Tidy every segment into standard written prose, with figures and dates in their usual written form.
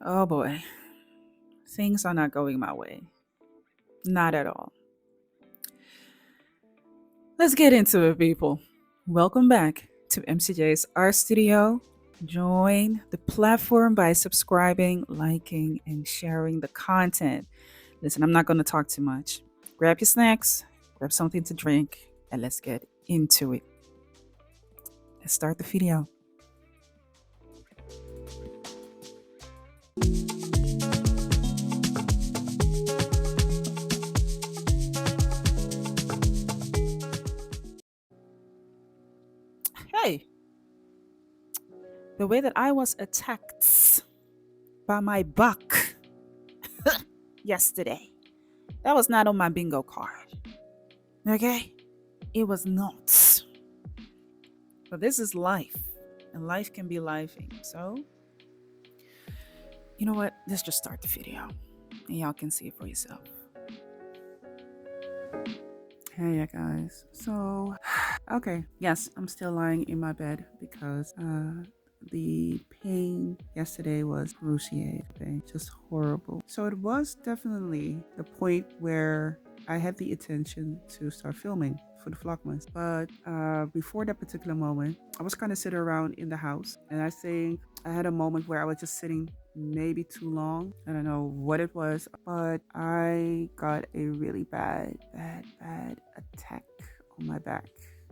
Oh boy, things are not going my way. Not at all. Let's get into it, people. Welcome back to MCJ's Art Studio. Join the platform by subscribing, liking, and sharing the content. Listen, I'm not going to talk too much. Grab your snacks, grab something to drink, and let's get into it. Let's start the video. Hey, the way that I was attacked by my buck yesterday, that was not on my bingo card. Okay? It was not. But this is life, and life can be lifing. So, you know what? Let's just start the video, and y'all can see it for yourself. Hey, guys. So, okay, yes, I'm still lying in my bed because the pain yesterday was excruciating, just horrible. So it was definitely the point where I had the intention to start filming for the Vlogmas. But before that particular moment, I was kind of sitting around in the house, and I think I had a moment where I was just sitting maybe too long. I don't know what it was, but I got a really bad attack on my back.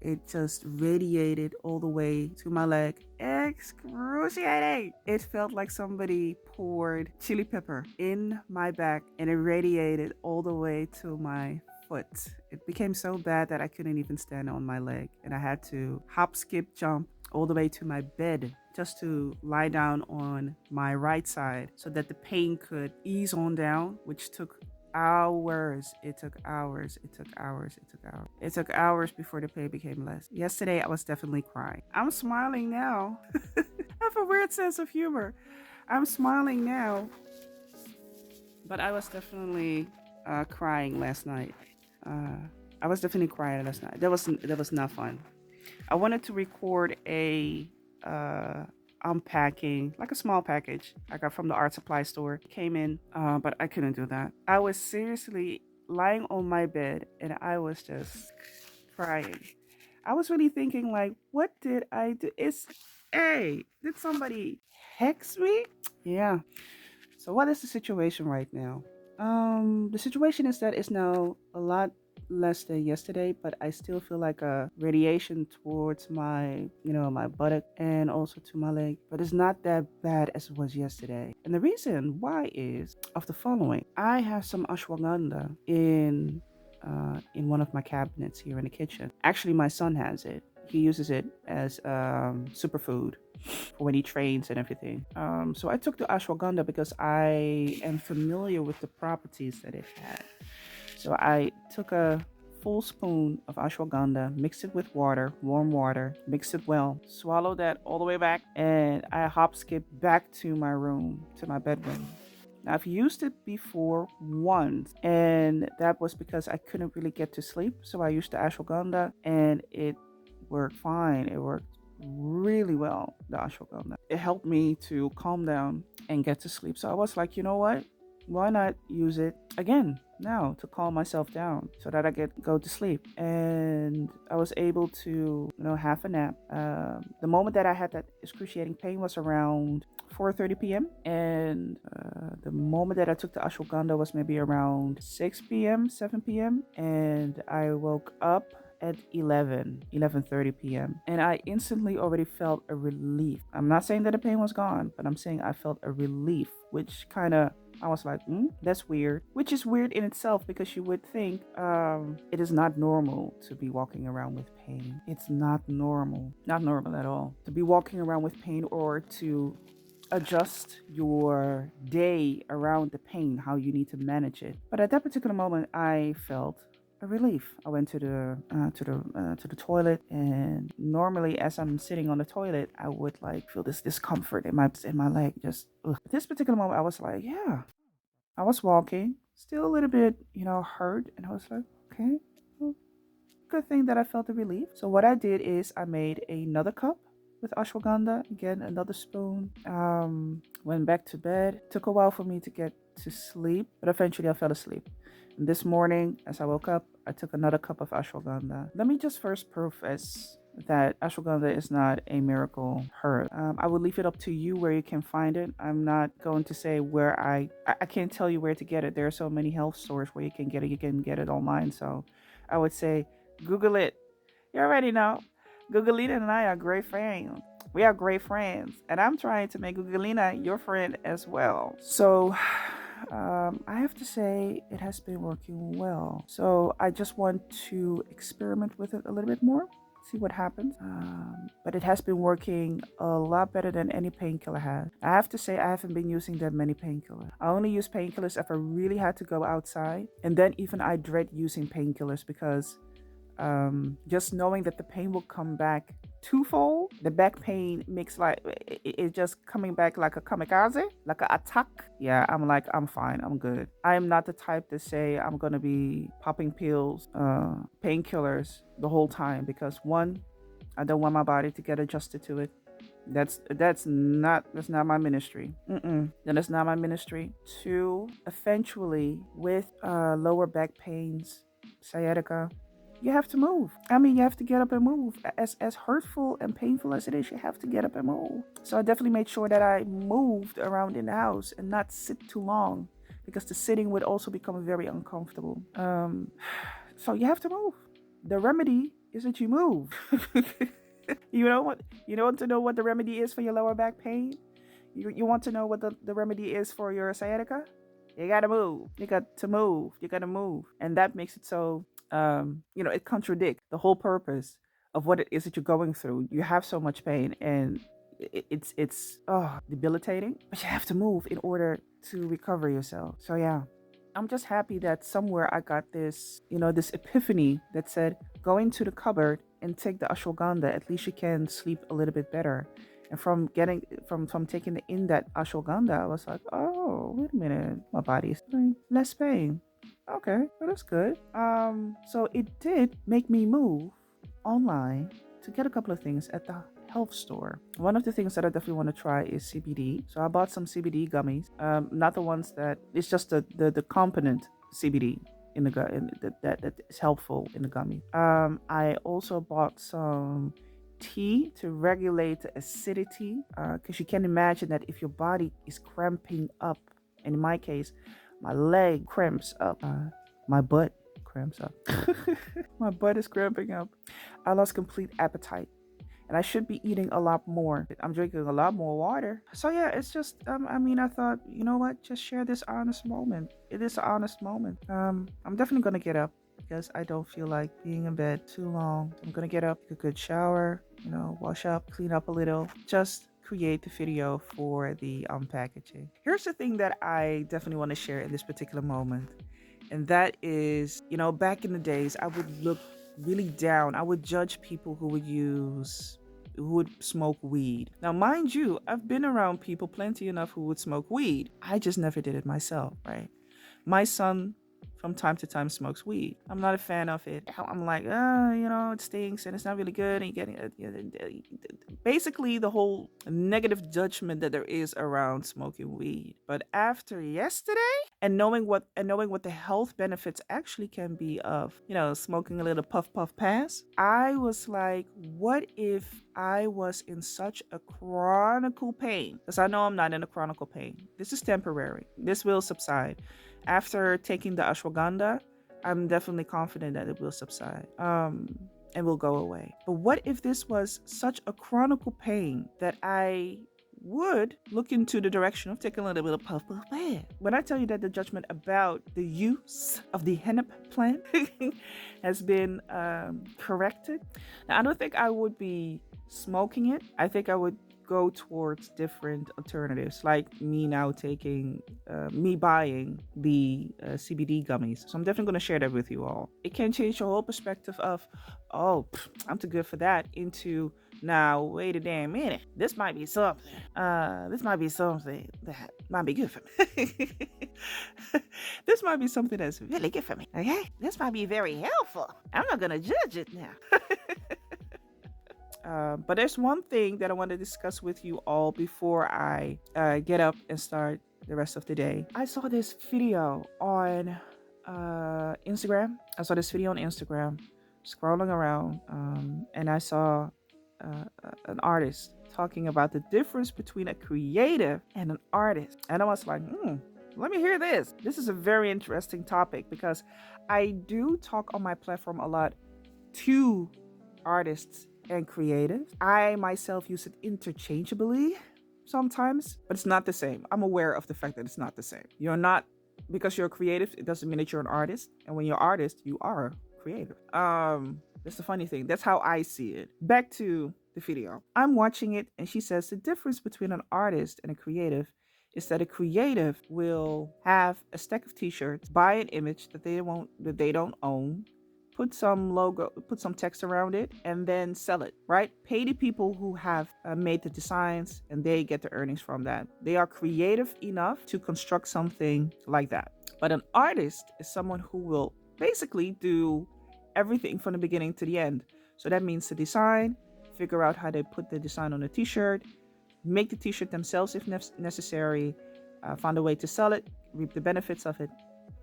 It just radiated all the way to my leg. Excruciating! It felt like somebody poured chili pepper in my back and it radiated all the way to my foot. It became so bad that I couldn't even stand on my leg, and I had to hop, skip, jump all the way to my bed just to lie down on my right side so that the pain could ease on down, which took hours. It took hours. It took hours before the pain became less. Yesterday, I was definitely crying. I'm smiling now. I have a weird sense of humor. I'm smiling now. But I was definitely crying last night. I was definitely crying last night. That was not fun. I wanted to record a unpacking, like a small package I got from the art supply store. Came in, but I couldn't do that. I was seriously lying on my bed and I was just crying. I was really thinking, like, what did I do? Hey, did somebody hex me? Yeah. So what is the situation right now? The situation is that it's now a lot less than yesterday, but I still feel like a radiation towards my buttock and also to my leg. But it's not that bad as it was yesterday. And the reason why is of the following. I have some ashwagandha in one of my cabinets here in the kitchen. Actually, my son has it. He uses it as superfood for when he trains and everything. So I took the ashwagandha because I am familiar with the properties that it had. So I took a full spoon of ashwagandha, mixed it with water, warm water, mixed it well, swallowed that all the way back, and I hop skipped back to my room, to my bedroom. Now, I've used it before once, and that was because I couldn't really get to sleep. So I used the ashwagandha, and it worked fine. It worked really well, the ashwagandha. It helped me to calm down and get to sleep. So I was like, you know what? Why not use it again now to calm myself down so that I get go to sleep? And I was able to, have a nap. The moment that I had that excruciating pain was around 4:30 p.m. And the moment that I took the ashwagandha was maybe around 6 p.m., 7 p.m. And I woke up at 11:30 p.m. and I instantly already felt a relief. I'm not saying that the pain was gone, but I'm saying I felt a relief, which kind of, I was like, that's weird. Which is weird in itself because you would think it is not normal to be walking around with pain. It's not normal. Not normal at all. To be walking around with pain or to adjust your day around the pain, how you need to manage it. But at that particular moment, I felt a relief. I went to the toilet, and normally as I'm sitting on the toilet, I would like feel this discomfort in my leg. Just ugh. This particular moment, I was like, yeah. I was walking, still a little bit, hurt, and I was like, okay, well, good thing that I felt the relief. So what I did is I made another cup with ashwagandha. Again, another spoon. Went back to bed. Took a while for me to get to sleep, but eventually I fell asleep. And this morning, as I woke up, I took another cup of ashwagandha. Let me just first preface that ashwagandha is not a miracle herb. I would leave it up to you where you can find it. I'm not going to say where I can't tell you where to get it. There are so many health stores where you can get it. You can get it online. So I would say Google it. You already know. Googleina and I are great friends. We are great friends. And I'm trying to make Googleina your friend as well. So I have to say it has been working well. So I just want to experiment with it a little bit more, see what happens. But it has been working a lot better than any painkiller has. I have to say I haven't been using that many painkillers. I only use painkillers if I really had to go outside. And then even I dread using painkillers because just knowing that the pain will come back twofold. The back pain makes like it's just coming back like a kamikaze, like an attack. Yeah, I'm like, I'm fine, I'm good. I am not the type to say I'm gonna be popping pills, painkillers the whole time because one, I don't want my body to get adjusted to it. That's not my ministry. That is not my ministry. Two, eventually with lower back pains, sciatica, you have to move. I mean, you have to get up and move. As hurtful and painful as it is, you have to get up and move. So I definitely made sure that I moved around in the house and not sit too long because the sitting would also become very uncomfortable. So you have to move. The remedy is that you move. You know what? You don't want to know what the remedy is for your lower back pain? You want to know what the remedy is for your sciatica? You gotta move. You got to move. You gotta move. And that makes it so it contradicts the whole purpose of what it is that you're going through. You have so much pain and it's debilitating, but you have to move in order to recover yourself. So yeah, I'm just happy that somewhere I got this, this epiphany that said, go into the cupboard and take the ashwagandha. At least you can sleep a little bit better. And from taking in that ashwagandha, I was like, oh, wait a minute, my body is feeling less pain. Okay, well, that's good. So it did make me move online to get a couple of things at the health store. One of the things that I definitely want to try is CBD. So I bought some CBD gummies. Not the ones that it's just the component CBD in the that is helpful in the gummy. I also bought some tea to regulate the acidity because you can imagine that if your body is cramping up, and in my case my leg cramps up, my butt cramps up. My butt is cramping up. I lost complete appetite and I should be eating a lot more. I'm drinking a lot more water. So yeah, it's just I thought, you know what, just share this honest moment. It is an honest moment. I'm definitely gonna get up because I don't feel like being in bed too long. I'm gonna get up, take a good shower, wash up, clean up a little, just create the video for the unpackaging. Here's the thing that I definitely want to share in this particular moment, and that is, back in the days, I would look really down. I would judge people who would smoke weed. Now, mind you, I've been around people plenty enough who would smoke weed. I just never did it myself, right? My son from time to time smokes weed. I'm not a fan of it. I'm like, it stinks and it's not really good. And you're getting basically the whole negative judgment that there is around smoking weed. But after yesterday and knowing what the health benefits actually can be of, smoking a little puff pass, I was like, what if I was in such a chronic pain? Because I know I'm not in a chronic pain. This is temporary. This will subside. After taking the ashwagandha, I'm definitely confident that it will subside and will go away. But what if this was such a chronic pain that I would look into the direction of taking a little bit of puff pass? When I tell you that the judgment about the use of the hemp plant has been corrected, now I don't think I would be smoking it. I think I would go towards different alternatives, like me now buying the CBD gummies. So I'm definitely going to share that with you all. It can change your whole perspective of, I'm too good for that, into, now wait a damn minute, this might be something. This might be something that might be good for me. This might be something that's really good for me. Okay, this might be very helpful. I'm not going to judge it now. But there's one thing that I want to discuss with you all before I get up and start the rest of the day. I saw this video on Instagram. I saw this video on Instagram, scrolling around, and I saw an artist talking about the difference between a creative and an artist. And I was like, let me hear this. This is a very interesting topic because I do talk on my platform a lot to artists and creatives. I myself use it interchangeably sometimes, but it's not the same. I'm aware of the fact that it's not the same. You're not, because you're creative, it doesn't mean that you're an artist. And when you're an artist, you are creative. That's the funny thing. That's how I see it. Back to the video. I'm watching it and she says the difference between an artist and a creative is that a creative will have a stack of t-shirts, buy an image that they don't own, put some logo, put some text around it, and then sell it, right? Pay the people who have made the designs, and they get the earnings from that. They are creative enough to construct something like that. But an artist is someone who will basically do everything from the beginning to the end. So that means the design, figure out how they put the design on a t-shirt, make the t-shirt themselves if necessary, find a way to sell it, reap the benefits of it,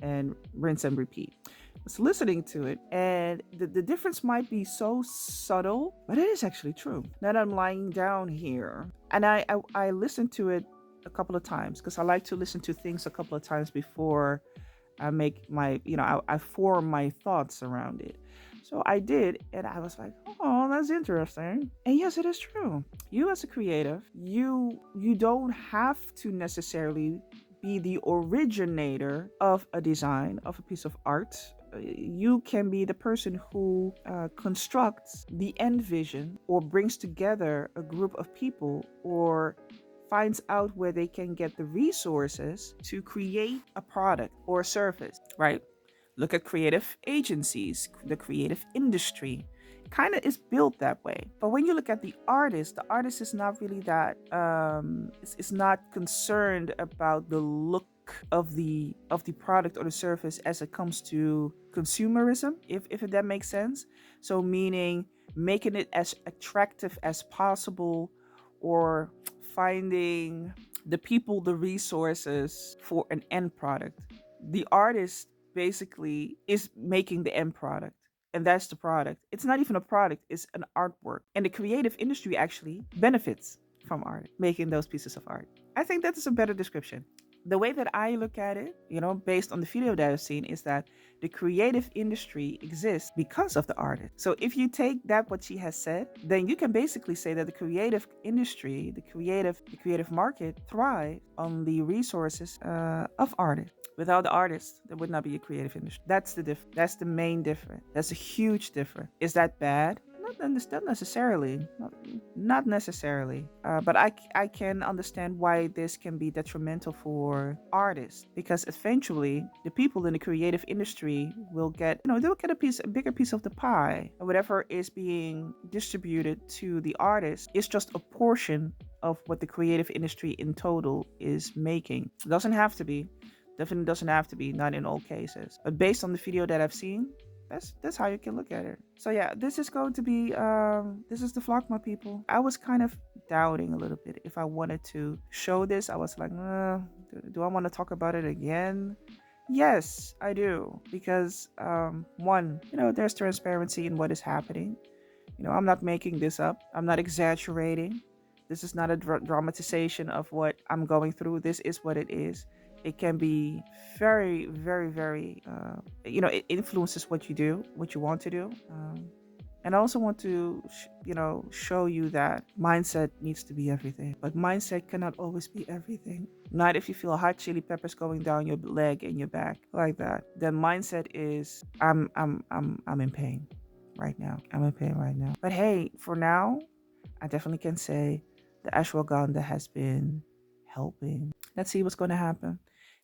and rinse and repeat. I was listening to it, and the difference might be so subtle, but it is actually true. Now that I'm lying down here, and I listened to it a couple of times because I like to listen to things a couple of times before I make my, I form my thoughts around it. So I did, and I was like, oh, that's interesting. And yes, it is true. You as a creative, you don't have to necessarily be the originator of a design, of a piece of art. You can be the person who constructs the end vision or brings together a group of people or finds out where they can get the resources to create a product or a service, right? Look at creative agencies, the creative industry kind of is built that way. But when you look at the artist is not really that, it's not concerned about the look of the product or the service as it comes to consumerism, if that makes sense. So meaning making it as attractive as possible or finding the people, the resources for an end product. The artist basically is making the end product, and that's the product. It's not even a product, it's an artwork. And the creative industry actually benefits from art, making those pieces of art. I think that is a better description. The way that I look at it, based on the video that I've seen, is that the creative industry exists because of the artist. So if you take that, what she has said, then you can basically say that the creative industry, the creative market thrives on the resources of artists. Without the artists, there would not be a creative industry. That's the main difference. That's a huge difference. Is that bad? Not necessarily. Not necessarily. But I can understand why this can be detrimental for artists, because eventually the people in the creative industry will get, they'll get a bigger piece of the pie. And whatever is being distributed to the artist is just a portion of what the creative industry in total is making. It doesn't have to be. Definitely doesn't have to be, not in all cases. But based on the video that I've seen, that's how you can look at it. So yeah, this is going to be, this is the Vlogmas, people. I was kind of doubting a little bit if I wanted to show this. I was like, do I want to talk about it again? Yes, I do. Because, one, there's transparency in what is happening. I'm not making this up. I'm not exaggerating. This is not a dramatization of what I'm going through. This is what it is. It can be very, very, very, it influences what you do, what you want to do. And I also want to, show you that mindset needs to be everything. But mindset cannot always be everything. Not if you feel hot chili peppers going down your leg and your back like that. Then mindset is, I'm in pain right now. I'm in pain right now. But hey, for now, I definitely can say the ashwagandha has been helping. Let's see what's going to happen.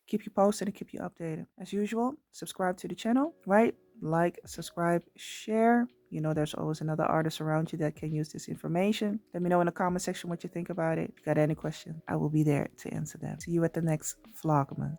Keep you posted and keep you updated. As usual, subscribe to the channel, right? Like, subscribe, share. There's always another artist around you that can use this information. Let me know in the comment section what you think about it. If you got any questions, I will be there to answer them. See you at the next Vlogmas.